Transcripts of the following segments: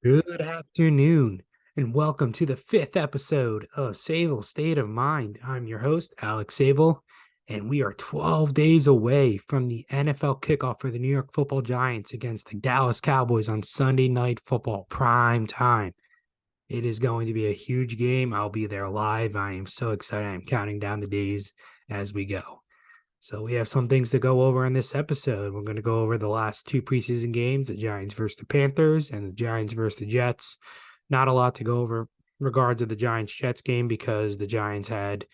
Good afternoon, and welcome to the fifth episode of Sable State of Mind. I'm your host, Alex Sable, and we are 12 days away from the NFL kickoff for the New York Football Giants against the Dallas Cowboys on Sunday Night Football, prime time. It is going to be a huge game. I'll be there live. I am so excited. I'm counting down the days as we go. So we have some things to go over in this episode. We're going to go over the last two preseason games, the Giants versus the Panthers and the Giants versus the Jets. Not a lot to go over regards to the Giants Jets game because the Giants had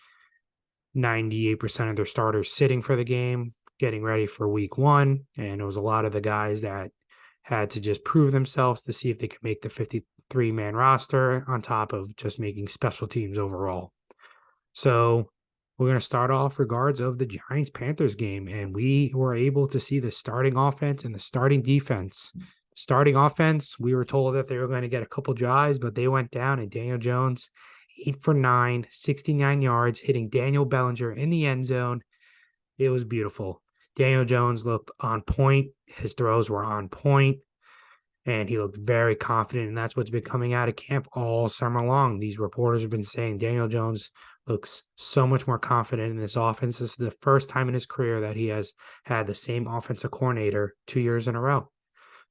98% of their starters sitting for the game, getting ready for week one. And it was a lot of the guys that had to just prove themselves to see if they could make the 53-man roster on top of just making special teams overall. So we're going to start off regards of the Giants Panthers game, and we were able to see the starting offense and the starting defense. Starting offense, we were told that they were going to get a couple drives, but they went down, and Daniel Jones, 8 for 9, 69 yards, hitting Daniel Bellinger in the end zone. It was beautiful. Daniel Jones looked on point. His throws were on point, and he looked very confident, and that's what's been coming out of camp all summer long. These reporters have been saying Daniel Jones looks so much more confident in this offense. This is the first time in his career that he has had the same offensive coordinator 2 years in a row.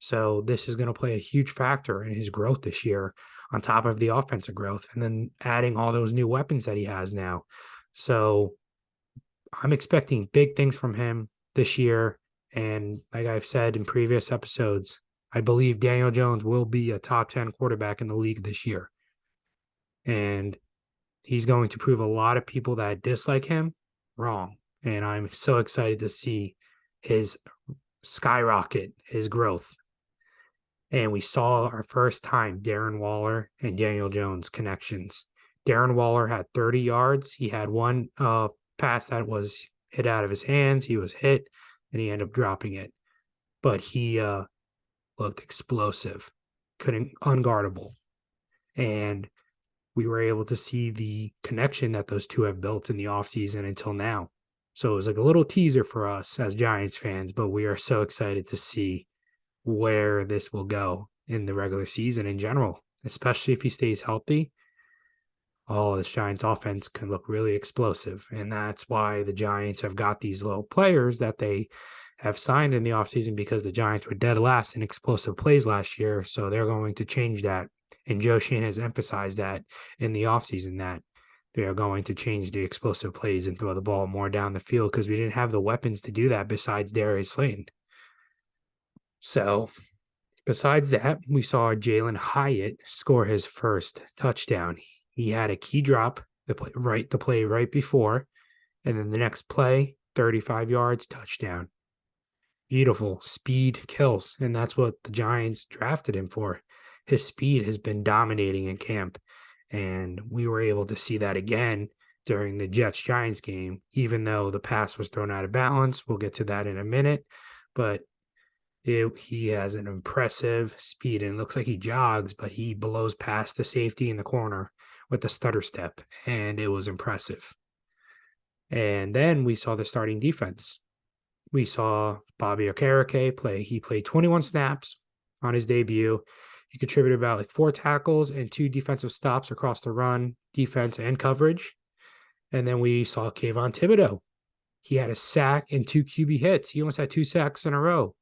So this is going to play a huge factor in his growth this year on top of the offensive growth, and then adding all those new weapons that he has now. So I'm expecting big things from him this year. And like I've said in previous episodes, I believe Daniel Jones will be a top 10 quarterback in the league this year. And he's going to prove a lot of people that dislike him wrong. And I'm so excited to see his skyrocket, his growth. And we saw our first time Darren Waller and Daniel Jones connections. Darren Waller had 30 yards. He had one pass that was hit out of his hands. He was hit and he ended up dropping it. But he looked explosive, couldn't unguardable. And we were able to see the connection that those two have built in the offseason until now. So it was like a little teaser for us as Giants fans, but we are so excited to see where this will go in the regular season in general, especially if he stays healthy. Oh, this Giants offense can look really explosive. And that's why the Giants have got these little players that they have signed in the offseason because the Giants were dead last in explosive plays last year. So they're going to change that. And Joe Schoen has emphasized that in the offseason that they are going to change the explosive plays and throw the ball more down the field because we didn't have the weapons to do that besides Darius Slayton. So besides that, we saw Jalen Hyatt score his first touchdown. He had a key drop, the play right before, and then the next play, 35 yards, touchdown. Beautiful speed kills, and that's what the Giants drafted him for. His speed has been dominating in camp, and we were able to see that again during the Jets-Giants game, even though the pass was thrown out of balance. We'll get to that in a minute, but he has an impressive speed, and it looks like he jogs, but he blows past the safety in the corner with the stutter step, and it was impressive. And then we saw the starting defense. We saw Bobby Okereke play. He played 21 snaps on his debut. He contributed about like 4 tackles and 2 defensive stops across the run, defense, and coverage. And then we saw Kayvon Thibodeaux. He had a sack and 2 QB hits. He almost had 2 sacks in a row,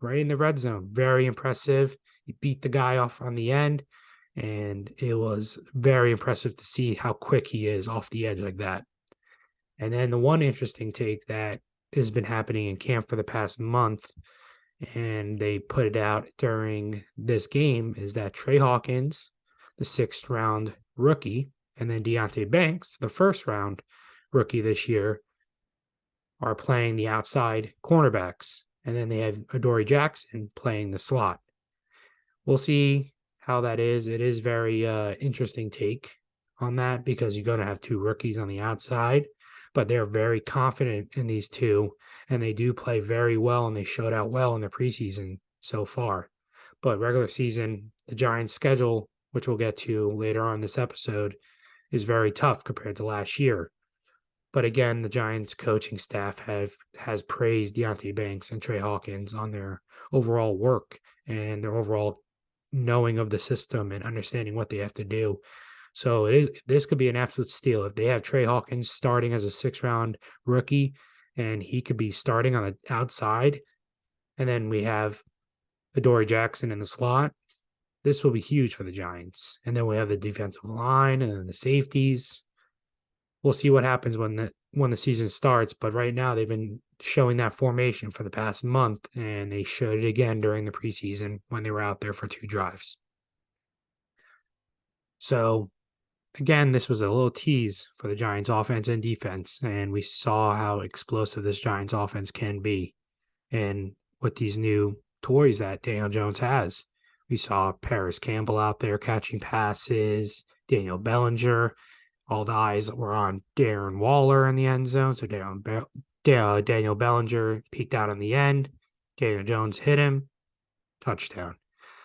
right in the red zone. Very impressive. He beat the guy off on the end, and it was very impressive to see how quick he is off the edge like that. And then the one interesting take that has been happening in camp for the past month, and they put it out during this game, is that Trey Hawkins, the 6th round rookie, and then Deonte Banks, the 1st round rookie this year, are playing the outside cornerbacks. And then they have Adoree Jackson playing the slot. We'll see how that is. It is very interesting take on that because you're going to have 2 rookies on the outside, but they're very confident in these 2, and they do play very well, and they showed out well in the preseason so far. But regular season, the Giants' schedule, which we'll get to later on in this episode, is very tough compared to last year. But again, the Giants coaching staff has praised Deonte Banks and Trey Hawkins on their overall work and their overall knowing of the system and understanding what they have to do. So this could be an absolute steal if they have Trey Hawkins starting as a 6th-round rookie, and he could be starting on the outside, and then we have Adoree Jackson in the slot. This will be huge for the Giants. And then we have the defensive line and then the safeties. We'll see what happens when the season starts. But right now they've been showing that formation for the past month, and they showed it again during the preseason when they were out there for 2 drives. So again, this was a little tease for the Giants offense and defense, and we saw how explosive this Giants offense can be. And with these new toys that Daniel Jones has, we saw Paris Campbell out there catching passes, Daniel Bellinger. All the eyes were on Darren Waller in the end zone. So Daniel Bellinger peeked out in the end. Daniel Jones hit him. Touchdown.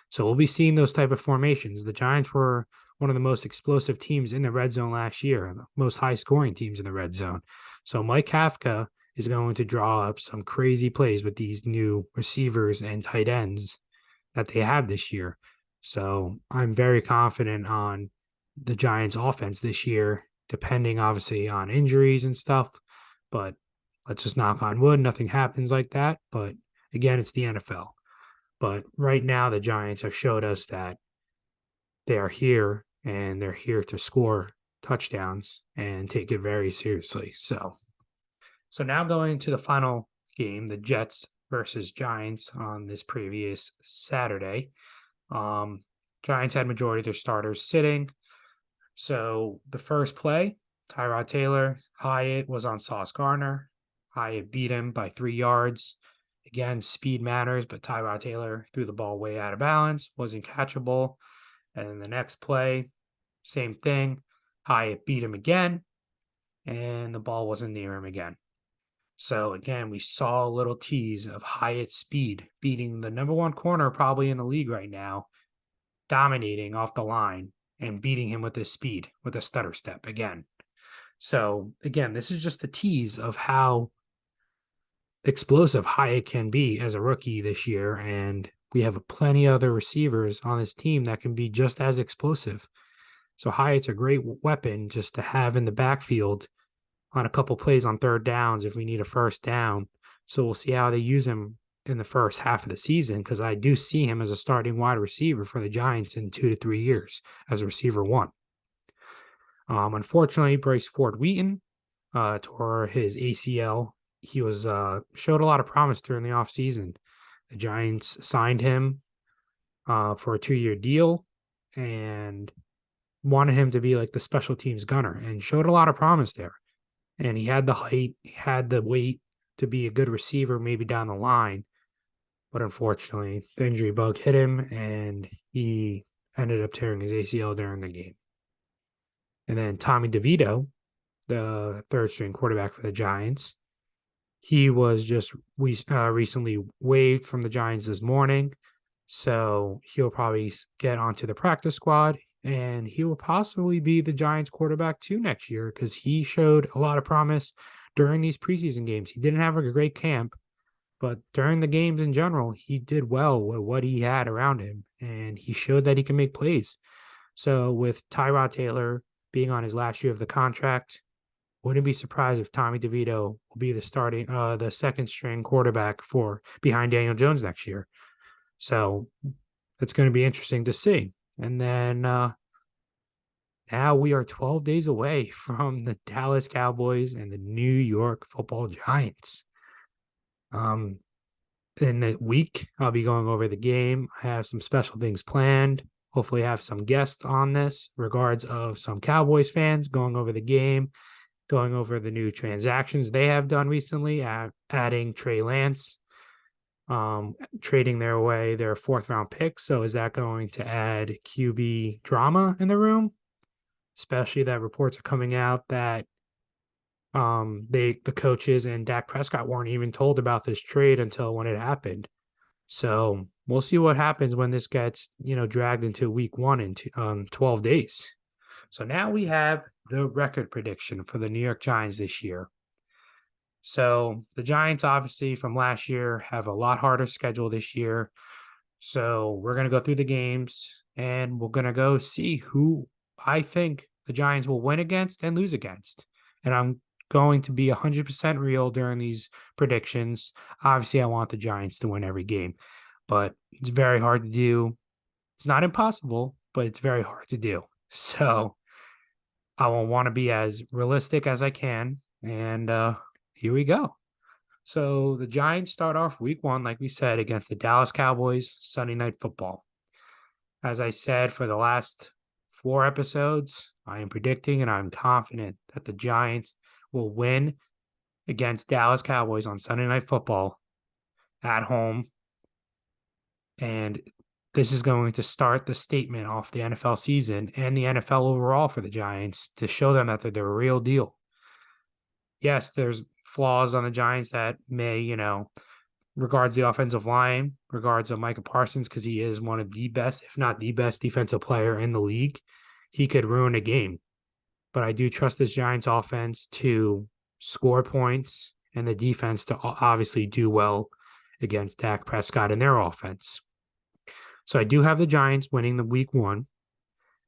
So we'll be seeing those type of formations. The Giants were one of the most explosive teams in the red zone last year, the most high-scoring teams in the red zone. So Mike Kafka is going to draw up some crazy plays with these new receivers and tight ends that they have this year. So I'm very confident on the Giants offense this year, depending obviously on injuries and stuff. But let's just knock on wood. Nothing happens like that. But again, it's the NFL. But right now, the Giants have showed us that they are here and they're here to score touchdowns and take it very seriously. So now going to the final game, the Jets versus Giants on this previous Saturday. Giants had majority of their starters sitting. So the first play, Tyrod Taylor, Hyatt was on Sauce Gardner. Hyatt beat him by 3 yards. Again, speed matters, but Tyrod Taylor threw the ball way out of balance, wasn't catchable. And then the next play, same thing. Hyatt beat him again, and the ball wasn't near him again. So again, we saw a little tease of Hyatt's speed beating the number 1 corner probably in the league right now, dominating off the line and beating him with his speed, with a stutter step again. So again, this is just a tease of how explosive Hyatt can be as a rookie this year. And we have plenty of other receivers on this team that can be just as explosive. So Hyatt's a great weapon just to have in the backfield on a couple plays on 3rd downs if we need a 1st down. So we'll see how they use him in the first half of the season, because I do see him as a starting wide receiver for the Giants in 2 to 3 years as a receiver 1. Unfortunately, Bryce Ford Wheaton tore his ACL. He was showed a lot of promise during the offseason. The Giants signed him for a 2-year deal and wanted him to be like the special teams gunner, and showed a lot of promise there. And he had the height, he had the weight to be a good receiver maybe down the line. But unfortunately, the injury bug hit him, and he ended up tearing his ACL during the game. And then Tommy DeVito, the 3rd-string quarterback for the Giants, he was just recently waived from the Giants this morning. So he'll probably get onto the practice squad, and he will possibly be the Giants quarterback too next year, because he showed a lot of promise during these preseason games. He didn't have a great camp, but during the games in general, he did well with what he had around him, and he showed that he can make plays. So with Tyrod Taylor being on his last year of the contract, wouldn't be surprised if Tommy DeVito will be the 2nd-string quarterback for behind Daniel Jones next year. So it's going to be interesting to see. And then now we are 12 days away from the Dallas Cowboys and the New York Football Giants. In a week, I'll be going over the game. I have some special things planned. Hopefully, I have some guests on this, regards of some Cowboys fans going over the game, going over the new transactions they have done recently, adding Trey Lance, trading their 4th-round pick. So is that going to add QB drama in the room? Especially that reports are coming out that the coaches and Dak Prescott weren't even told about this trade until when it happened. So we'll see what happens when this gets, dragged into week 1 in 12 days. So now we have the record prediction for the New York Giants this year. So the Giants, obviously, from last year, have a lot harder schedule this year. So we're going to go through the games and we're going to go see who I think the Giants will win against and lose against. And I'm going to be 100% real during these predictions. Obviously, I want the Giants to win every game, but it's very hard to do. It's not impossible, but it's very hard to do. So I will want to be as realistic as I can. And here we go. So the Giants start off week one, like we said, against the Dallas Cowboys, Sunday Night Football. As I said for the last 4 episodes, I am predicting and I'm confident that the Giants will win against Dallas Cowboys on Sunday Night Football at home. And this is going to start the statement off the NFL season and the NFL overall for the Giants to show them that they're a real deal. Yes, there's flaws on the Giants that may, regards the offensive line, regards of Micah Parsons, because he is one of the best, if not the best defensive player in the league. He could ruin a game. But I do trust this Giants offense to score points and the defense to obviously do well against Dak Prescott and their offense. So I do have the Giants winning the week one.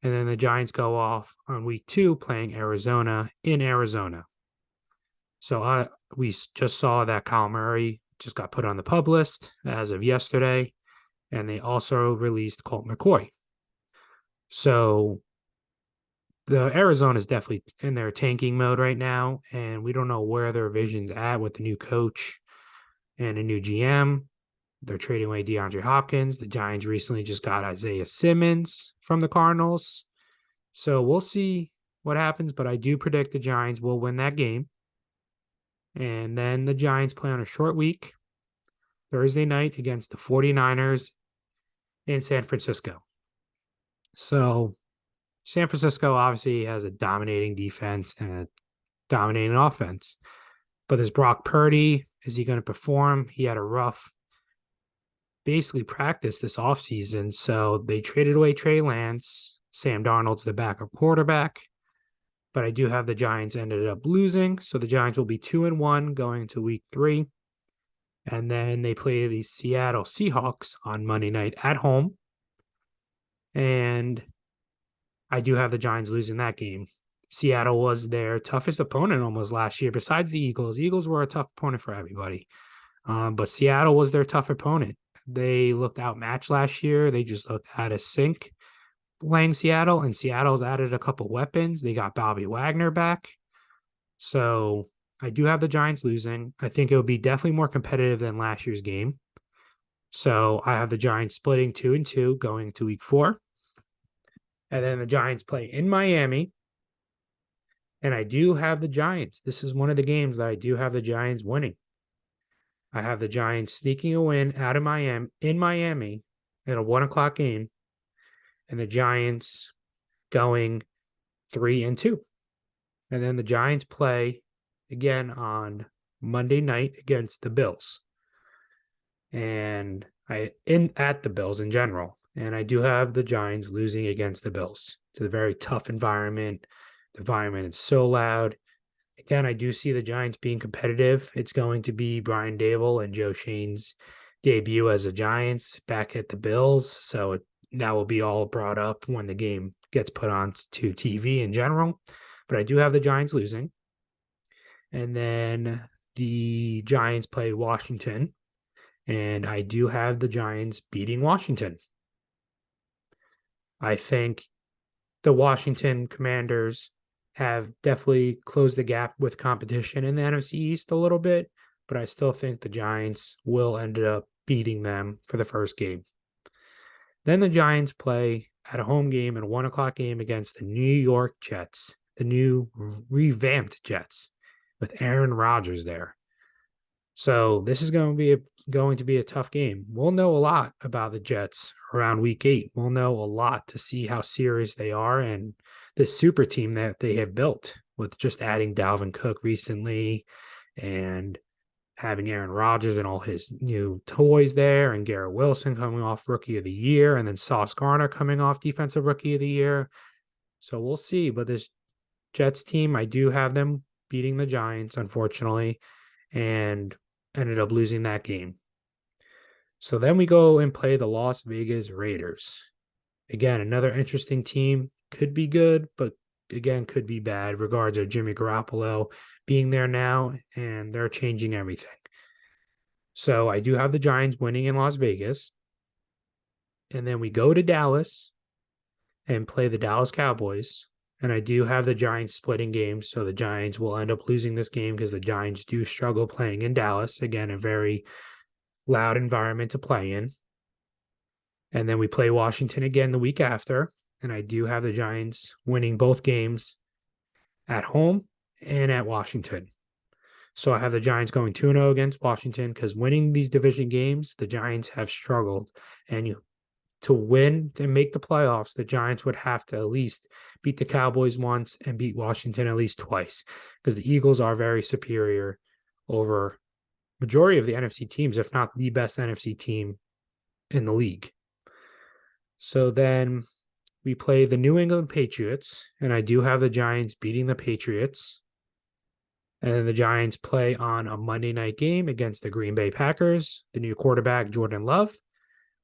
And then the Giants go off on week two playing Arizona in Arizona. So we just saw that Kyle Murray just got put on the PUP list as of yesterday, and they also released Colt McCoy. So the Arizona is definitely in their tanking mode right now, and we don't know where their vision's at with the new coach and a new GM. They're trading away DeAndre Hopkins. The Giants recently just got Isaiah Simmons from the Cardinals. So we'll see what happens, but I do predict the Giants will win that game. And then the Giants play on a short week, Thursday night against the 49ers in San Francisco. So San Francisco obviously has a dominating defense and a dominating offense. But there's Brock Purdy. Is he going to perform? He had a rough, basically practice this offseason. So they traded away Trey Lance. Sam Darnold's the backup quarterback. But I do have the Giants ended up losing. So the Giants will be 2-1 going into week 3. And then they play the Seattle Seahawks on Monday night at home. And I do have the Giants losing that game. Seattle was their toughest opponent almost last year, besides the Eagles. Eagles were a tough opponent for everybody. But Seattle was their tough opponent. They looked outmatched last year. They just looked out of sync playing Seattle, and Seattle's added a couple weapons. They got Bobby Wagner back. So I do have the Giants losing. I think it will be definitely more competitive than last year's game. So I have the Giants splitting 2-2 going to week 4. And then the Giants play in Miami. And I do have the Giants. This is one of the games that I do have the Giants winning. I have the Giants sneaking a win out of Miami in Miami in a 1:00 game. And the Giants going 3-2. And then the Giants play again on Monday night against the Bills. And at the Bills in general. And I do have the Giants losing against the Bills. It's a very tough environment. The environment is so loud. Again, I do see the Giants being competitive. It's going to be Brian Daboll and Joe Shane's debut as a Giants back at the Bills. So that will be all brought up when the game gets put on to TV in general. But I do have the Giants losing. And then the Giants play Washington. And I do have the Giants beating Washington. I think the Washington Commanders have definitely closed the gap with competition in the NFC East a little bit, but I still think the Giants will end up beating them for the first game. Then the Giants play at a home game and a 1:00 game against the New York Jets, the new revamped Jets with Aaron Rodgers there. So this is going to be a tough game. We'll know a lot about the Jets around week 8. We'll know a lot to see how serious they are and the super team that they have built with just adding Dalvin Cook recently and having Aaron Rodgers and all his new toys there, and Garrett Wilson coming off Rookie of the Year, and then Sauce Gardner coming off Defensive Rookie of the Year. So we'll see. But this Jets team, I do have them beating the Giants, unfortunately, and ended up losing that game. So then we go and play the Las Vegas Raiders. Again, another interesting team. Could be good, but again, could be bad. Regards of Jimmy Garoppolo being there now, and they're changing everything. So I do have the Giants winning in Las Vegas. And then we go to Dallas and play the Dallas Cowboys. And I do have the Giants splitting games. So the Giants will end up losing this game because the Giants do struggle playing in Dallas. Again, a very loud environment to play in. And then we play Washington again the week after. And I do have the Giants winning both games at home and at Washington. So I have the Giants going 2-0 against Washington because winning these division games, the Giants have struggled. And to win and make the playoffs, the Giants would have to at least beat the Cowboys once and beat Washington at least twice because the Eagles are very superior over majority of the NFC teams, if not the best NFC team in the league. So then we play the New England Patriots, and I do have the Giants beating the Patriots. And then the Giants play on a Monday night game against the Green Bay Packers, the new quarterback, Jordan Love.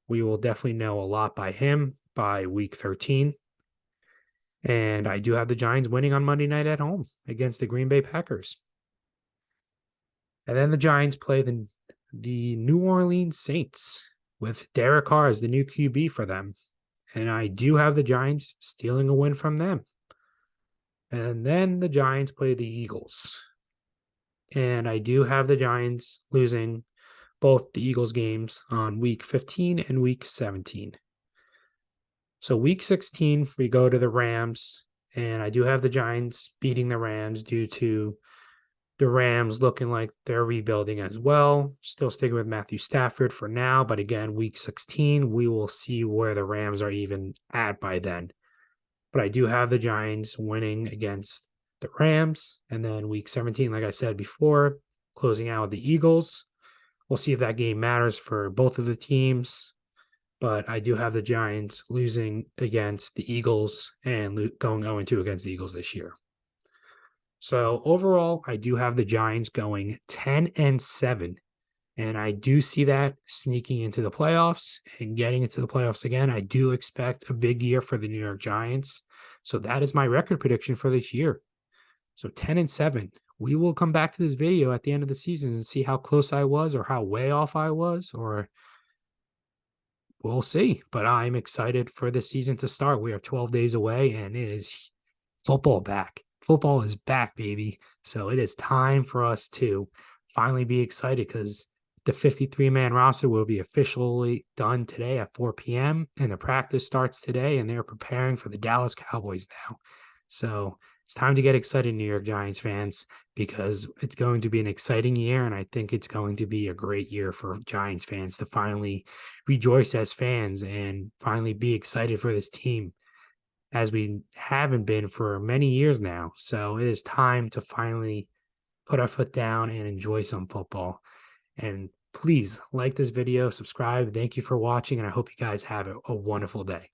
We will definitely know a lot by him by week 13. And I do have the Giants winning on Monday night at home against the Green Bay Packers. And then the Giants play the New Orleans Saints with Derek Carr as the new QB for them. And I do have the Giants stealing a win from them. And then the Giants play the Eagles. And I do have the Giants losing both the Eagles games on week 15 and week 17. So week 16, we go to the Rams, and I do have the Giants beating the Rams due to the Rams looking like they're rebuilding as well. Still sticking with Matthew Stafford for now, but again, week 16, we will see where the Rams are even at by then. But I do have the Giants winning against the Rams, and then week 17, like I said before, closing out with the Eagles. We'll see if that game matters for both of the teams, but I do have the Giants losing against the Eagles and going 0-2 against the Eagles this year. So overall, I do have the Giants going 10-7, and I do see that sneaking into the playoffs and getting into the playoffs again. I do expect a big year for the New York Giants. So that is my record prediction for this year. So 10-7. We will come back to this video at the end of the season and see how close I was or how way off I was, or we'll see. But I'm excited for the season to start. We are 12 days away, and it is football back. Football is back, baby. So it is time for us to finally be excited because the 53-man roster will be officially done today at 4 p.m. and the practice starts today, and they're preparing for the Dallas Cowboys now. So it's time to get excited, New York Giants fans, because it's going to be an exciting year, and I think it's going to be a great year for Giants fans to finally rejoice as fans and finally be excited for this team as we haven't been for many years now. So it is time to finally put our foot down and enjoy some football. And please like this video, subscribe. Thank you for watching, and I hope you guys have a wonderful day.